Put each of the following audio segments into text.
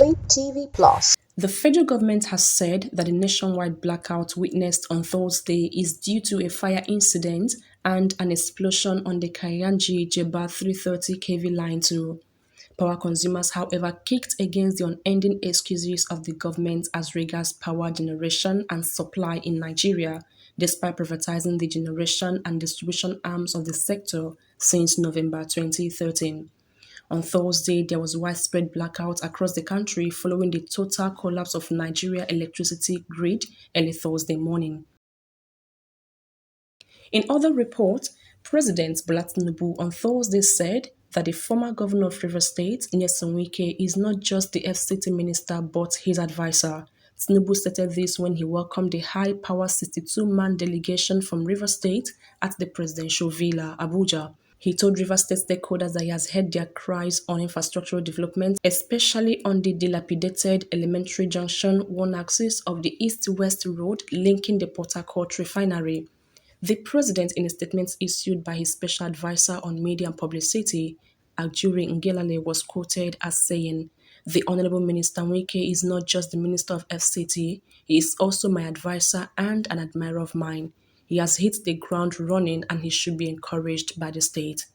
Complete TV Plus. The federal government has said that the nationwide blackout witnessed on Thursday is due to a fire incident and an explosion on the Kayanji-Jeba 330 kV line too. Power consumers, however, kicked against the unending excuses of the government as regards power generation and supply in Nigeria, despite privatizing the generation and distribution arms of the sector since November 2013. On Thursday, there was widespread blackout across the country following the total collapse of Nigeria electricity grid early Thursday morning. In other reports, President Bola Tinubu on Thursday said that the former governor of Rivers State, Nyesom Wike, is not just the FCT minister but his advisor. Tinubu stated this when he welcomed the high-power 62-man delegation from Rivers State at the presidential villa, Abuja. He told Rivers State stakeholders that he has heard their cries on infrastructural development, especially on the dilapidated Elementary Junction 1 axis of the east-west road linking the Port Harcourt refinery. The president, in a statement issued by his special advisor on media and publicity, Ajuri Ngelale, was quoted as saying, "The Honorable Minister Wike is not just the Minister of FCT, he is also my advisor and an admirer of mine. He has hit the ground running and he should be encouraged by the state."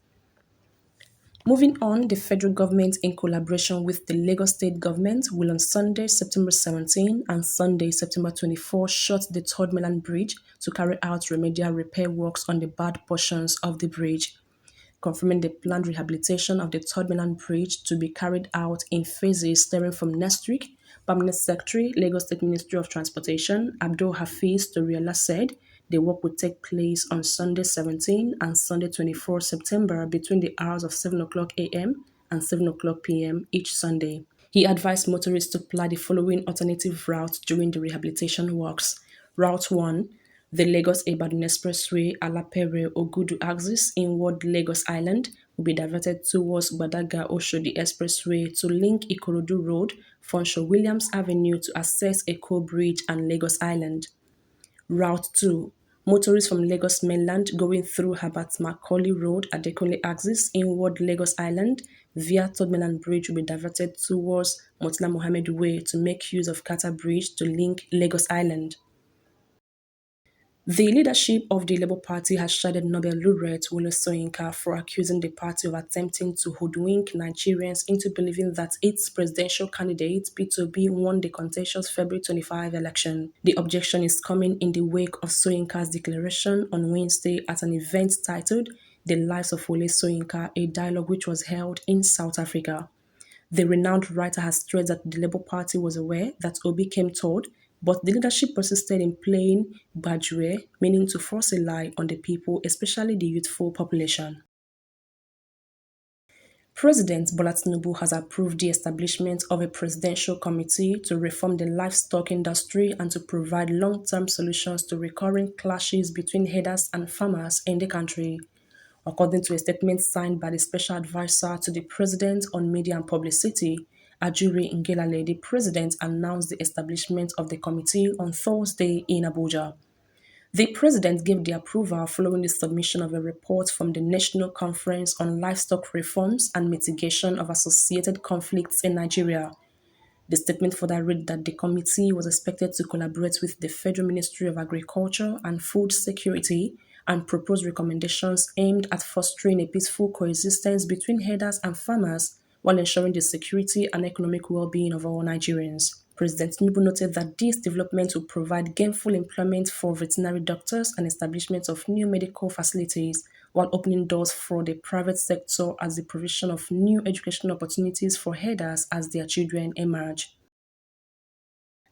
Moving on, the federal government, in collaboration with the Lagos state government, will on Sunday, September 17 and Sunday, September 24, shut the Third Mainland Bridge to carry out remedial repair works on the bad portions of the bridge, confirming the planned rehabilitation of the Third Mainland Bridge to be carried out in phases starting from next week. Permanent Secretary, Lagos State Ministry of Transportation, Abdul Hafiz Toriala said the work would take place on Sunday 17 and Sunday 24 September between the hours of 7 o'clock a.m. and 7 o'clock p.m. each Sunday. He advised motorists to apply the following alternative routes during the rehabilitation works. Route 1, the Lagos-Ibadan Expressway Alapere Ogudu axis inward Lagos Island will be diverted towards Badaga Oshodi Expressway to link Ikorodu Road, Funshaw Williams Avenue to access Eko Bridge and Lagos Island. Route 2, motorists from Lagos mainland going through Habat Macaulay Road at Adekunle axis inward Lagos Island via Third Mainland Bridge will be diverted towards Murtala Mohammed Way to make use of Kata Bridge to link Lagos Island. The leadership of the Labour Party has chided Nobel laureate Wole Soyinka for accusing the party of attempting to hoodwink Nigerians into believing that its presidential candidate, Peter Obi, won the contentious February 25 election. The objection is coming in the wake of Soyinka's declaration on Wednesday at an event titled The Lives of Wole Soyinka, a dialogue which was held in South Africa. The renowned writer has stressed that the Labour Party was aware that Obi came third, but the leadership persisted in playing Bajue, meaning to force a lie on the people, especially the youthful population. President Bola Tinubu has approved the establishment of a presidential committee to reform the livestock industry and to provide long-term solutions to recurring clashes between herders and farmers in the country. According to a statement signed by the special advisor to the president on media and publicity, Ajuri Ngelale, the president announced the establishment of the committee on Thursday in Abuja. The president gave the approval following the submission of a report from the National Conference on Livestock Reforms and Mitigation of Associated Conflicts in Nigeria. The statement further read that the committee was expected to collaborate with the Federal Ministry of Agriculture and Food Security and propose recommendations aimed at fostering a peaceful coexistence between herders and farmers while ensuring the security and economic well-being of all Nigerians. President Tinubu noted that this development will provide gainful employment for veterinary doctors and establishment of new medical facilities, while opening doors for the private sector as the provision of new educational opportunities for herders as their children emerge.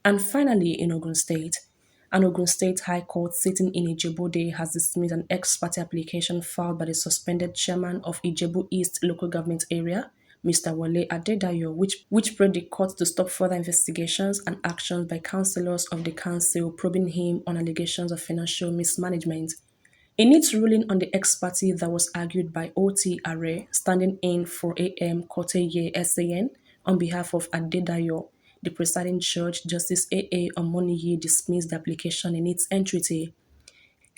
And finally, in Ogun State, an Ogun State High Court sitting in Ijebu has dismissed an ex-parte application filed by the suspended chairman of Ijebu East local government area, Mr. Wale Adedayo, which prayed the court to stop further investigations and actions by councillors of the council probing him on allegations of financial mismanagement. In its ruling on the ex-parte that was argued by O.T. Are, standing in for A.M. Koteye SAN on behalf of Adedayo, the presiding judge, Justice A.A. Omoniyi, dismissed the application in its entirety.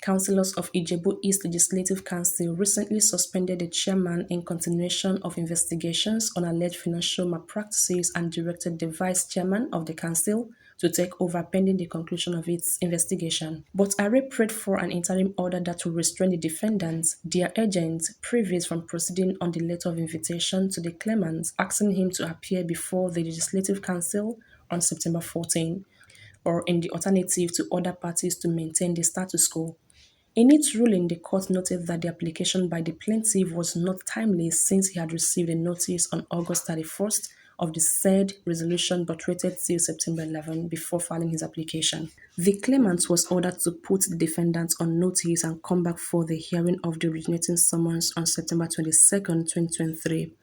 Councillors of Ijebu East Legislative Council recently suspended the chairman in continuation of investigations on alleged financial malpractices and directed the vice chairman of the council to take over pending the conclusion of its investigation. But Are prayed for an interim order that will restrain the defendants, their agents, previous from proceeding on the letter of invitation to the claimants asking him to appear before the Legislative Council on September 14, or in the alternative to other parties to maintain the status quo. In its ruling, the court noted that the application by the plaintiff was not timely since he had received a notice on August 31st of the said resolution but waited till September 11 before filing his application. The claimant was ordered to put the defendant on notice and come back for the hearing of the originating summons on September 22nd, 2023.